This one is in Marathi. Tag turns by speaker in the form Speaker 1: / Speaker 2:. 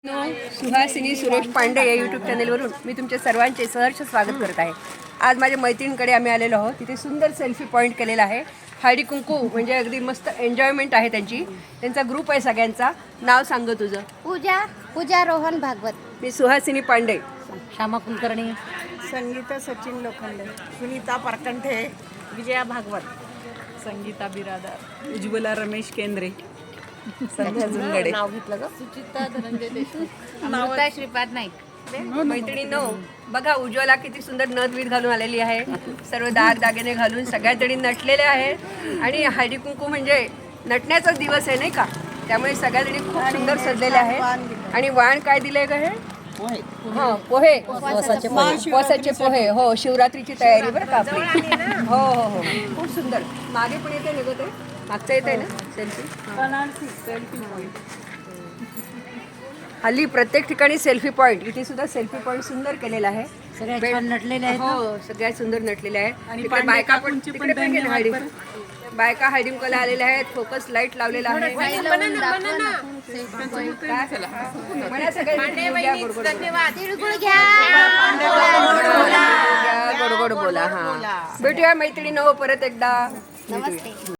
Speaker 1: सुहासिनी सुरेश पांडे या यूट्यूब चॅनेलवरून मी तुमच्या सर्वांचे सहर्ष स्वागत करत आहे. आज माझ्या मैत्रिणींकडे आम्ही आलेलो आहोत. तिथे सुंदर सेल्फी पॉईंट केलेला आहे. हळदी कुंकू म्हणजे अगदी मस्त एन्जॉयमेंट आहे त्यांची. त्यांचा ग्रुप आहे सगळ्यांचा. नाव सांग तुझं.
Speaker 2: पूजा रोहन भागवत.
Speaker 1: मी सुहासिनी पांडे.
Speaker 2: श्यामा कुलकर्णी.
Speaker 3: संगीता सचिन लोखंडे. सुनीता परकंठे. विजया भागवत.
Speaker 4: संगीता बिरादार. उज्ज्वला रमेश केंद्रे. संध्या झुंगडे.
Speaker 2: नाव घेतलं ग. सुचिता धनंजय देशमुख. अमृता श्रीपाद नाईक.
Speaker 1: मैत्रिणींनो बघा, उज्ज्वला किती सुंदर नथ बीत घालून आलेली आहे. सर्व दागिने घालून सगळ्या जणी नटलेल्या आहेत. आणि हळदी कुंकू म्हणजे नटण्याचाच दिवस आहे नाही का, त्यामुळे सगळ्या जणी खूप सुंदर सजलेल्या आहेत. आणि वाण काय दिलंय का हे? हा, पोहे. उपवासाचे पोहे. हो, शिवरात्रीची तयारी बरं का आपली. हो हो हो, खूप सुंदर. मागे पण येते ना ग ते, मागचं येत आहे ना सेल्फी. हल्ली प्रत्येक ठिकाणी सेल्फी पॉईंट. इथे सुद्धा सेल्फी पॉईंट सुंदर केलेला आहे.
Speaker 2: सगळ्या छान नटलेले आहेत.
Speaker 1: हो, सगळ्यात सुंदर नटलेल्या आहेत. तिकडे बायका पण तिकडे पण गेल्या हळदी. बायका हळदी कुंकूला आलेल्या आहेत. फोकस लाईट लावलेला आहे. गोड गोड बोला. हा, भेटूया मैत्रिणींनो परत एकदा.
Speaker 2: नमस्ते.